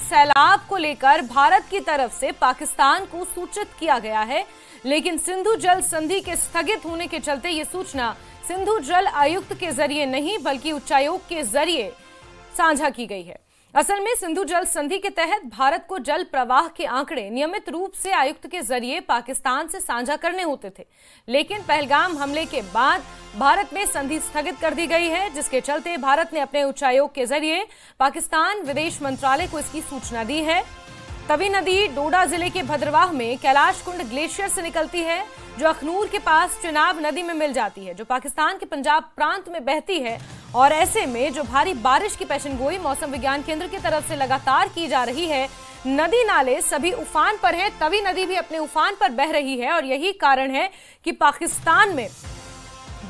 सैलाब को लेकर भारत की तरफ से पाकिस्तान को सूचित किया गया है, लेकिन सिंधु जल संधि के स्थगित होने के चलते ये सूचना सिंधु जल आयुक्त के जरिए नहीं बल्कि उच्चायोग के जरिए साझा की गई है। असल में सिंधु जल संधि के तहत भारत को जल प्रवाह के आंकड़े नियमित रूप से आयुक्त के जरिए पाकिस्तान से साझा करने होते थे, लेकिन पहलगाम हमले के बाद भारत में संधि स्थगित कर दी गई है, जिसके चलते भारत ने अपने उच्चायोग के जरिए पाकिस्तान विदेश मंत्रालय को इसकी सूचना दी है। तवी नदी डोडा जिले के भद्रवाह में कैलाश कुंड ग्लेशियर से निकलती है, जो अखनूर के पास चिनाब नदी में मिल जाती है, जो पाकिस्तान के पंजाब प्रांत में बहती है। और ऐसे में जो भारी बारिश की पेशेनगोई मौसम विज्ञान केंद्र की तरफ से लगातार की जा रही है, नदी नाले सभी उफान पर हैं, तवी नदी भी अपने उफान पर बह रही है और यही कारण है कि पाकिस्तान में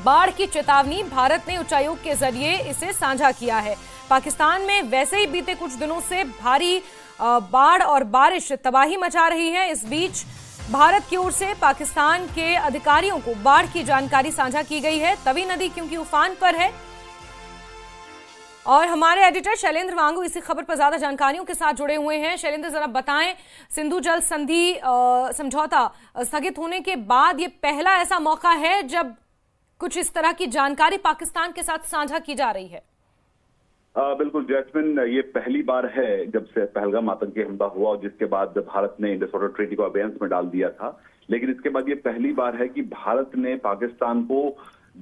बाढ़ की चेतावनी भारत ने उच्चायोग के जरिए इसे साझा किया है। पाकिस्तान में वैसे ही बीते कुछ दिनों से भारी बाढ़ और बारिश तबाही मचा रही है। इस बीच भारत की ओर से पाकिस्तान के अधिकारियों को बाढ़ की जानकारी साझा की गई है। तवी नदी क्योंकि उफान पर है और हमारे एडिटर शैलेंद्र वांगू इसी खबर पर ज्यादा जानकारियों के साथ जुड़े हुए हैं। शैलेंद्र, जरा बताएं, सिंधु जल संधि समझौता स्थगित होने के बाद ये पहला ऐसा मौका है जब कुछ इस तरह की जानकारी पाकिस्तान के साथ साझा की जा रही है? बिल्कुल जैस्मिन, ये पहली बार है जब से पहलगाम आतंकी हमला हुआ और जिसके बाद भारत ने इंडस वाटर ट्रीटी को अबेयंस में डाल दिया था। लेकिन इसके बाद ये पहली बार है कि भारत ने पाकिस्तान को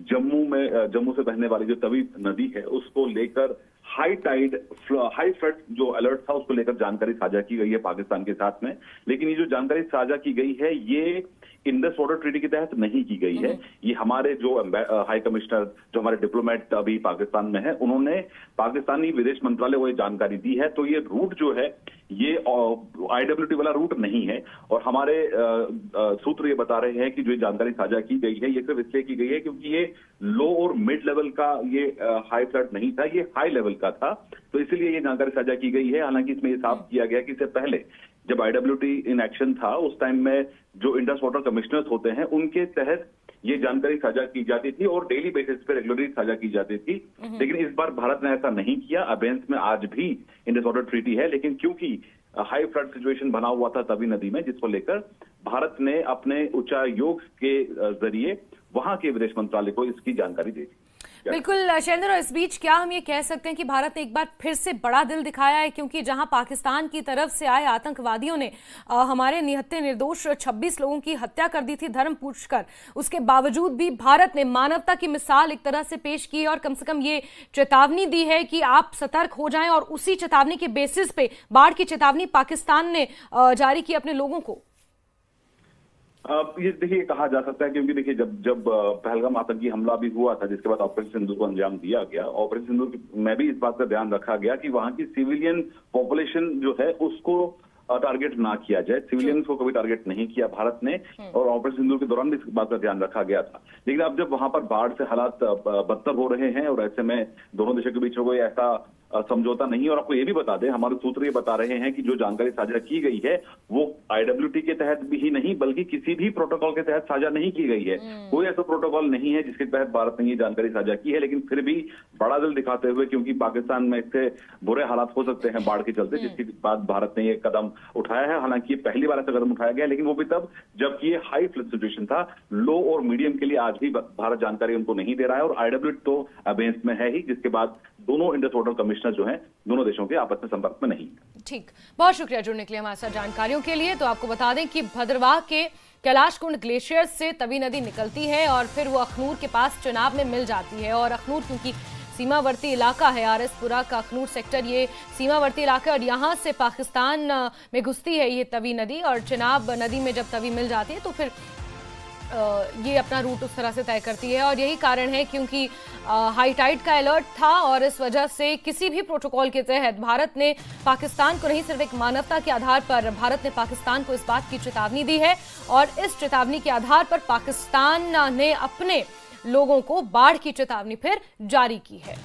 जम्मू से बहने वाली जो तवी नदी है उसको लेकर हाई फ्लड जो अलर्ट था उसको लेकर जानकारी साझा की गई है पाकिस्तान के साथ में। लेकिन ये जो जानकारी साझा की गई है ये इंडस वाटर ट्रीटी के तहत नहीं की गई है। ये हमारे जो हाई कमिश्नर, जो हमारे डिप्लोमेट अभी पाकिस्तान में है, उन्होंने पाकिस्तानी विदेश मंत्रालय को ये जानकारी दी है। तो ये रूट जो है ये IWT वाला रूट नहीं है और हमारे सूत्र ये बता रहे हैं कि जो जानकारी साझा की गई है ये सिर्फ इसलिए की गई है क्योंकि ये लो और मिड लेवल का ये हाई फ्लड नहीं था, ये हाई लेवल का था, तो इसीलिए ये जानकारी साझा की गई है। हालांकि इसमें ये साफ किया गया कि इससे पहले जब IWT इन एक्शन था उस टाइम में जो इंडस वाटर कमिश्नर्स होते हैं उनके तहत ये जानकारी साझा की जाती थी और डेली बेसिस पे रेगुलरली साझा की जाती थी। लेकिन इस बार भारत ने ऐसा नहीं किया। अबेयंस में आज भी इंडस वाटर ट्रीटी है, लेकिन क्योंकि हाई फ्लड सिचुएशन बना हुआ था तवी नदी में, जिसको लेकर भारत ने अपने उच्चायोग के जरिए वहां के विदेश मंत्रालय को इसकी जानकारी दी। बिल्कुल शैलेंद्र, इस बीच क्या हम ये कह सकते हैं कि भारत ने एक बार फिर से बड़ा दिल दिखाया है, क्योंकि जहां पाकिस्तान की तरफ से आए आतंकवादियों ने हमारे निहत्थे निर्दोष 26 लोगों की हत्या कर दी थी धर्म पूछकर, उसके बावजूद भी भारत ने मानवता की मिसाल एक तरह से पेश की और कम से कम ये चेतावनी दी है कि आप सतर्क हो जाएं, और उसी चेतावनी के बेसिस पे बाढ़ की चेतावनी पाकिस्तान ने जारी की अपने लोगों को। ये देखिए कहा जा सकता है क्योंकि देखिए जब पहलगाम आतंकी हमला भी हुआ था जिसके बाद ऑपरेशन सिंदूर को अंजाम दिया गया, ऑपरेशन सिंदूर में भी इस बात का ध्यान रखा गया कि वहां की सिविलियन पॉपुलेशन जो है उसको टारगेट ना किया जाए। सिविलियंस को कभी टारगेट नहीं किया भारत ने और ऑपरेशन सिंदूर के दौरान भी इस बात का ध्यान रखा गया था। लेकिन अब जब वहां पर बाढ़ से हालात बदतर हो रहे हैं और ऐसे में दोनों देशों के बीच में कोई ऐसा समझौता नहीं, और आपको ये भी बता दें, हमारे सूत्र ये बता रहे हैं कि जो जानकारी साझा की गई है वो IWT के तहत भी ही नहीं बल्कि किसी भी प्रोटोकॉल के तहत साझा नहीं की गई है। कोई ऐसा प्रोटोकॉल नहीं है जिसके तहत भारत ने ये जानकारी साझा की है। लेकिन फिर भी बड़ा दिल दिखाते हुए, क्योंकि पाकिस्तान में इससे बुरे हालात हो सकते हैं बाढ़ के चलते, जिसके बाद भारत ने ये कदम उठाया है। हालांकि ये पहली बार ऐसा कदम उठाया गया, लेकिन वो भी तब जबकि ये हाई फ्लड सिचुएशन था। लो और मीडियम के लिए आज भी भारत जानकारी उनको नहीं दे रहा है और IWT तो अबेयंस में है ही, जिसके बाद दोनों इंडस वाटर कमिश्नर जो हैं दोनों देशों के आपस में संपर्क में नहीं। ठीक, बहुत शुक्रिया जुड़ने के लिए हमारे साथ जानकारियों के लिए। तो आपको बता दें कि भद्रवाह के कैलाश कुंड ग्लेशियर से तवी नदी निकलती है और फिर वो अखनूर के पास चिनाब में मिल जाती है। और अखनूर क्योंकि सीमावर्ती इलाका है, RS-पुरा का अखनूर सेक्टर ये सीमावर्ती इलाका है और यहाँ से पाकिस्तान में घुसती है ये तवी नदी, और चिनाब नदी में जब तवी मिल जाती है तो फिर ये अपना रूट उस तरह से तय करती है। और यही कारण है क्योंकि हाई टाइड का अलर्ट था और इस वजह से किसी भी प्रोटोकॉल के तहत भारत ने पाकिस्तान को नहीं, सिर्फ एक मानवता के आधार पर भारत ने पाकिस्तान को इस बात की चेतावनी दी है और इस चेतावनी के आधार पर पाकिस्तान ने अपने लोगों को बाढ़ की चेतावनी फिर जारी की है।